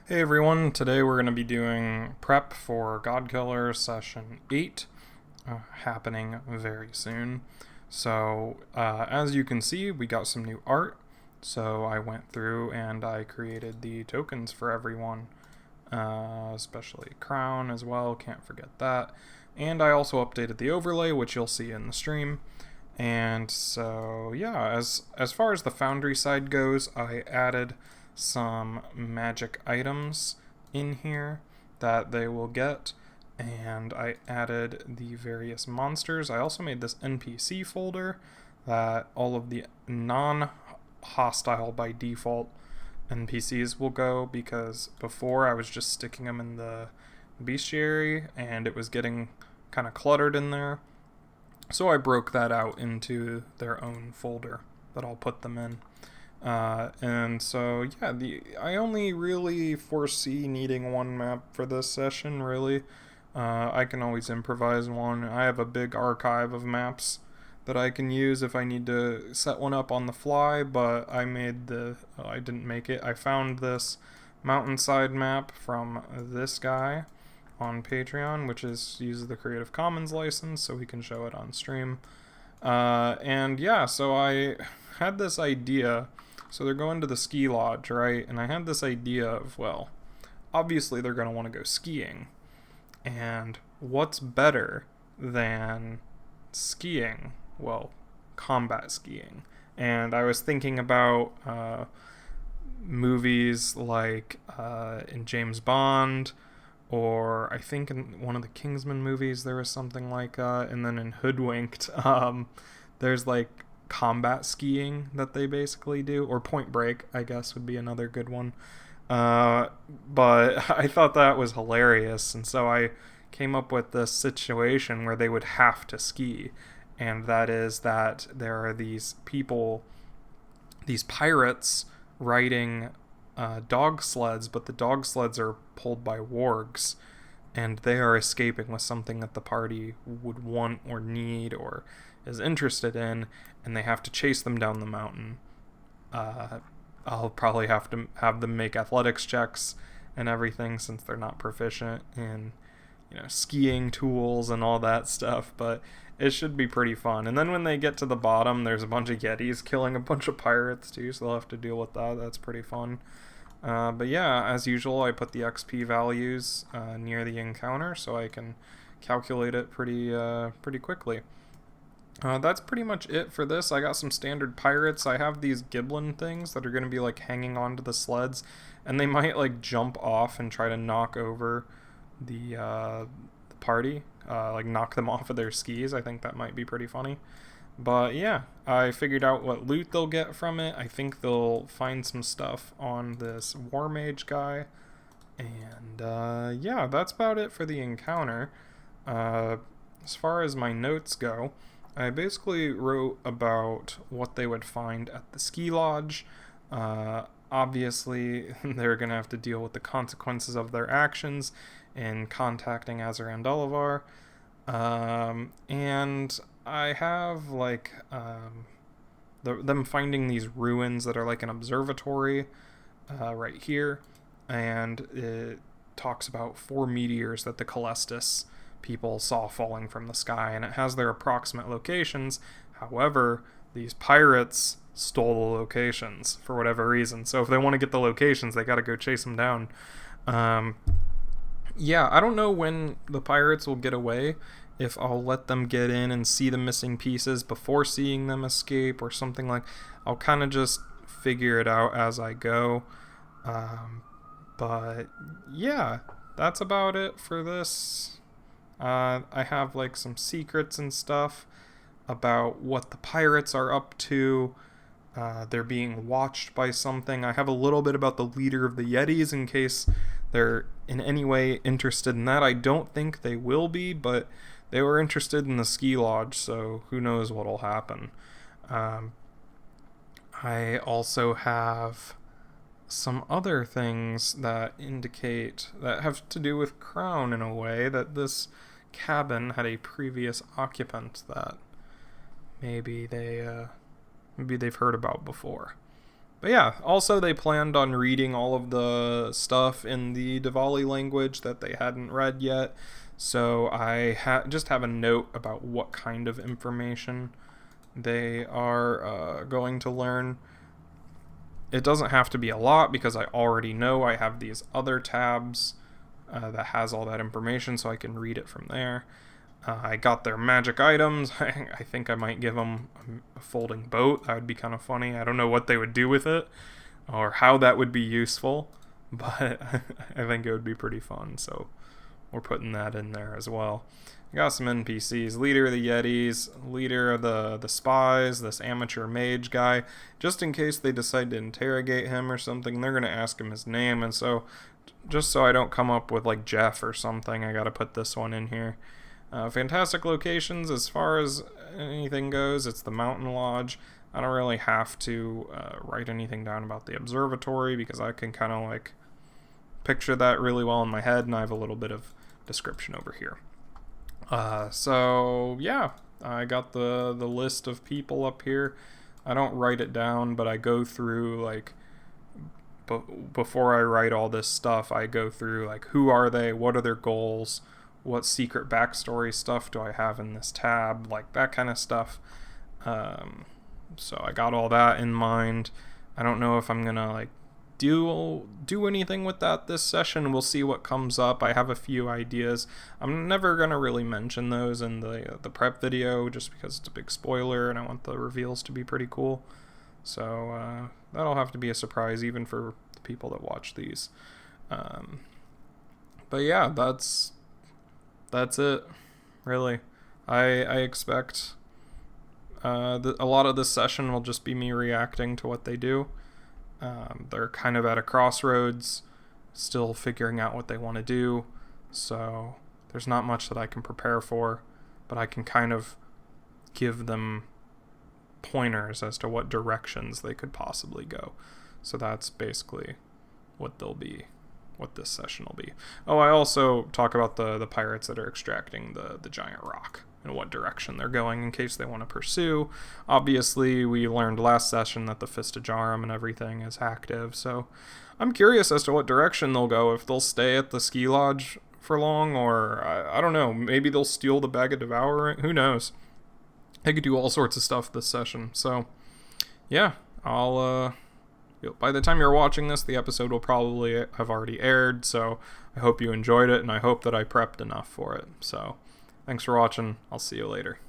Hey everyone, today we're going to be doing prep for Godkiller Session 8, happening very soon. So, as you can see, we got some new art, so I went through and I created the tokens for everyone, especially Crown as well, can't forget that. And I also updated the overlay, which you'll see in the stream. And so, yeah, as far as the Foundry side goes, I added some magic items in here that they will get, and I added the various monsters. I also made this NPC folder that all of the non-hostile by default NPCs will go, because before I was just sticking them in the bestiary and it was getting kind of cluttered in there. So I broke that out into their own folder that I'll put them in. And so, yeah, I only really foresee needing one map for this session, really. I can always improvise one. I have a big archive of maps that I can use if I need to set one up on the fly, but I didn't make it. I found this mountainside map from this guy on Patreon, which uses the Creative Commons license, so we can show it on stream. And yeah, so I had this idea. So they're going to the ski lodge, right? And I had this idea of, well, obviously they're going to want to go skiing. And what's better than skiing? Well, combat skiing. And I was thinking about movies like in James Bond, or I think in one of the Kingsman movies there was something like and then in Hoodwinked, there's like combat skiing that they basically do, or Point Break, I guess, would be another good one. But I thought that was hilarious, and so I came up with this situation where they would have to ski, and that is that there are these people, these pirates, riding dog sleds, but the dog sleds are pulled by wargs, and they are escaping with something that the party would want or need or is interested in, and they have to chase them down the mountain. I'll probably have to have them make athletics checks and everything, since they're not proficient in, skiing tools and all that stuff, but it should be pretty fun. And then when they get to the bottom, there's a bunch of yetis killing a bunch of pirates too, so they'll have to deal with that. That's pretty fun. But yeah, as usual, I put the XP values near the encounter so I can calculate it pretty quickly. That's pretty much it for this. I got some standard pirates. I have these giblin things that are going to be like hanging onto the sleds, and they might like jump off and try to knock over the party, like knock them off of their skis. I think that might be pretty funny. But yeah, I figured out what loot they'll get from it. I think they'll find some stuff on this war mage guy. And yeah, that's about it for the encounter. As far as my notes go, I basically wrote about what they would find at the ski lodge. Obviously, they're going to have to deal with the consequences of their actions in contacting Azar and Delavar. And I have like them finding these ruins that are like an observatory right here, and it talks about 4 meteors that the Calestis people saw falling from the sky, and it has their approximate locations. However, these pirates stole the locations for whatever reason, so if they want to get the locations, they got to go chase them down. Yeah, I don't know when the pirates will get away, if I'll let them get in and see the missing pieces before seeing them escape or something. Like, I'll kind of just figure it out as I go. But yeah, that's about it for this. I have like some secrets and stuff about what the pirates are up to. They're being watched by something. I have a little bit about the leader of the Yetis in case they're in any way interested in that. I don't think they will be, but they were interested in the ski lodge, so who knows what'll happen. I also have some other things that have to do with Crown in a way, that this cabin had a previous occupant that maybe they've heard about before. But yeah, also they planned on reading all of the stuff in the Diwali language that they hadn't read yet. So I just have a note about what kind of information they are going to learn. It doesn't have to be a lot because I already know I have these other tabs that has all that information, so I can read it from there. I got their magic items. I think I might give them a folding boat. That would be kind of funny. I don't know what they would do with it or how that would be useful, but I think it would be pretty fun. So we're putting that in there as well. I got some NPCs. Leader of the Yetis, leader of the spies, this amateur mage guy. Just in case they decide to interrogate him or something, they're going to ask him his name. And so just so I don't come up with like Jeff or something, I got to put this one in here. Fantastic locations as far as anything goes. It's the Mountain Lodge. I don't really have to write anything down about the observatory because I can kind of like picture that really well in my head, and I have a little bit of description over here. So yeah, I got the list of people up here. I don't write it down, but I go through like before I write all this stuff, I go through like who are they, what are their goals, what secret backstory stuff do I have in this tab, like that kind of stuff. So I got all that in mind. I don't know if I'm gonna like do anything with that this session. We'll see what comes up. I have a few ideas. I'm never gonna really mention those in the prep video just because it's a big spoiler and I want the reveals to be pretty cool. So that'll have to be a surprise even for the people that watch these. But yeah, that's it, really. I expect a lot of this session will just be me reacting to what they do. They're kind of at a crossroads, still figuring out what they want to do, so there's not much that I can prepare for, but I can kind of give them pointers as to what directions they could possibly go. So that's basically what this session will be. Oh, I also talk about the pirates that are extracting the giant rock and what direction they're going in case they want to pursue. Obviously, we learned last session that the Fist of Jarum and everything is active, so I'm curious as to what direction they'll go, if they'll stay at the ski lodge for long, or I don't know, maybe they'll steal the bag of devouring, who knows. They could do all sorts of stuff this session, so yeah, I'll by the time you're watching this, the episode will probably have already aired, so I hope you enjoyed it, and I hope that I prepped enough for it. So, thanks for watching. I'll see you later.